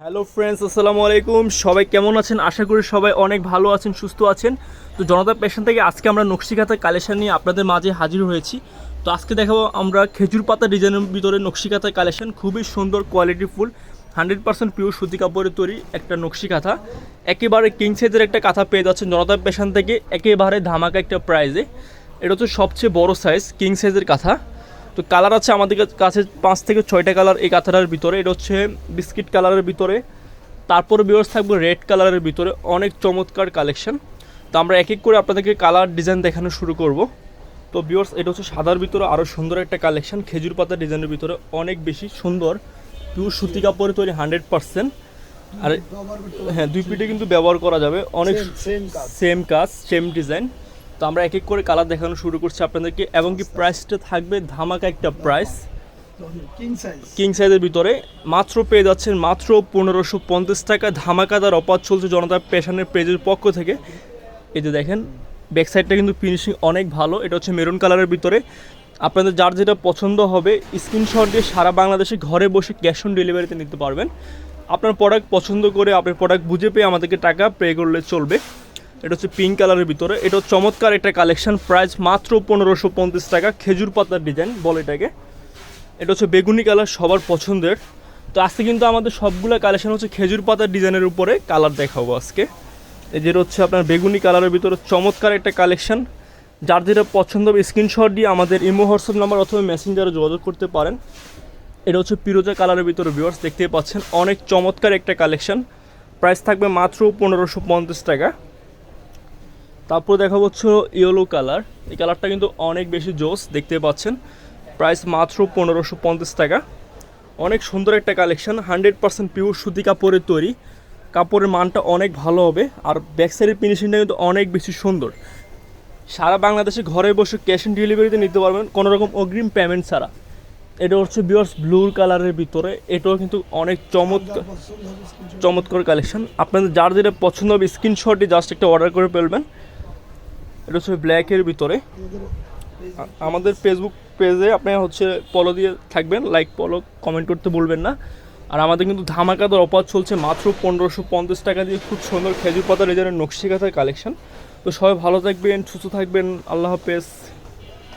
Hello friends, আসসালামু আলাইকুম। সবাই কেমন আছেন? আশা করি সবাই অনেক ভালো আছেন, সুস্থ আছেন। তো জনতা ফ্যাশন থেকে আজকে আমরা নকশিকাঁথা কালেকশন নিয়ে আপনাদের মাঝে হাজির হয়েছি। তো আজকে দেখাবো আমরা খেজুর পাতা ডিজাইনের ভিতরে নকশিকাঁথা কালেকশন, খুবই সুন্দর কোয়ালিটিফুল 100% পিওর সুতি কাপড়ে তৈরি একটা নকশিকাঁথা। একেবারে কিং সাইজের একটা কাঁথা পেয়ে যাচ্ছেন জনতা ফ্যাশন থেকে একেবারে ধামাকা একটা প্রাইজে। এটা হচ্ছে সবচেয়ে বড় সাইজ কিং সাইজের কাঁথা। তো কালার আছে আমাদের কাছে 5 থেকে 6টা কালার এই কাঁথাটার ভিতরে। এটা হচ্ছে বিস্কিট কালারের ভিতরে, তারপরে ভিউয়ার্স থাকবে রেড কালারের ভিতরে। অনেক চমৎকার কালেকশন। তো আমরা এক এক করে আপনাদেরকে কালার ডিজাইন দেখানো শুরু করব। তো ভিউয়ার্স, এটা হচ্ছে সাদার ভিতরে আরও সুন্দর একটা কালেকশন, খেজুর পাতা ডিজাইনের ভিতরে অনেক বেশি সুন্দর পিওর সুতি কাপড়ে তৈরি 100%। আর হ্যাঁ, দুই পিঠে কিন্তু ব্যবহার করা যাবে, অনেক সেম কাজ সেম ডিজাইন। তো আমরা এক এক করে কালার দেখানো শুরু করছি আপনাদেরকে, এবং কি প্রাইসটা থাকবে ধামাকা একটা প্রাইস কিং সাইজের ভিতরে। মাত্র পেয়ে যাচ্ছেন মাত্র 1550 টাকা। ধামাকাদার অফার চলছে জনতা ফ্যাশনের পেজের পক্ষ থেকে। এই যে দেখেন, ব্যাক সাইডটা কিন্তু ফিনিশিং অনেক ভালো। এটা হচ্ছে মেরুন কালারের ভিতরে। আপনাদের যার যেটা পছন্দ হবে স্ক্রিনশট দিয়ে সারা বাংলাদেশে ঘরে বসে ক্যাশ অন ডেলিভারিতে নিতে পারবেন। আপনার প্রোডাক্ট পছন্দ করে আপনার প্রোডাক্ট বুঝে পেয়ে আমাদেরকে টাকা পে করলে চলবে। এটা হচ্ছে পিঙ্ক কালারের ভিতরে। এটা চমৎকার একটা কালেকশন, প্রাইস মাত্র 1550 টাকা। খেজুর পাতার ডিজাইন বলে এটাকে। এটা হচ্ছে বেগুনি কালার, সবার পছন্দের। তো আজকে কিন্তু আমাদের সবগুলো কালেকশন হচ্ছে খেজুর পাতার ডিজাইনের উপরে কালার দেখাবো আজকে। এই যেটা হচ্ছে আপনার বেগুনি কালারের ভিতরে চমৎকার একটা কালেকশন। যার যেটা পছন্দ হবে স্ক্রিনশট দিয়ে আমাদের ইমো হোয়াটসঅ্যাপ নাম্বার অথবা মেসেঞ্জারে যোগাযোগ করতে পারেন। এটা হচ্ছে পিরোজা কালারের ভিতরে ভিউয়ার্স দেখতেই পাচ্ছেন, অনেক চমৎকার একটা কালেকশন। প্রাইস থাকবে মাত্র 1550 টাকা। তারপর দেখা হচ্ছে ইয়েলো কালার। এই কালারটা কিন্তু অনেক বেশি জোস, দেখতে পাচ্ছেন। প্রাইস মাত্র 1550 টাকা। অনেক সুন্দর একটা কালেকশন, 100% পিওর সুতি কাপড়ের তৈরি। কাপড়ের মানটা অনেক ভালো হবে, আর ব্যাক সাইডের ফিনিশিংটা কিন্তু অনেক বেশি সুন্দর। সারা বাংলাদেশে ঘরে বসে ক্যাশ অন ডেলিভারিতে নিতে পারবেন কোনো রকম অগ্রিম পেমেন্ট ছাড়া। এটা হচ্ছে ভিউয়ার্স ব্লু কালারের ভিতরে। এটাও কিন্তু অনেক চমৎকার কালেকশন। আপনাদের যার যেটা পছন্দ হবে স্ক্রিনশটে জাস্ট একটা অর্ডার করে ফেলবেন। এটা হচ্ছে ব্ল্যাকের ভিতরে। আমাদের ফেসবুক পেজে আপনি হচ্ছে ফলো দিয়ে থাকবেন, লাইক ফলো কমেন্ট করতে ভুলবেন না। আর আমাদের কিন্তু ধামাকাদার অফার চলছে মাত্র 1550 টাকা দিয়ে খুব সুন্দর খেজুর পাতা ডিজাইনের নকশিকাঁথার কালেকশন। তো সবাই ভালো থাকবেন, সুস্থ থাকবেন। আল্লাহ হাফেজ।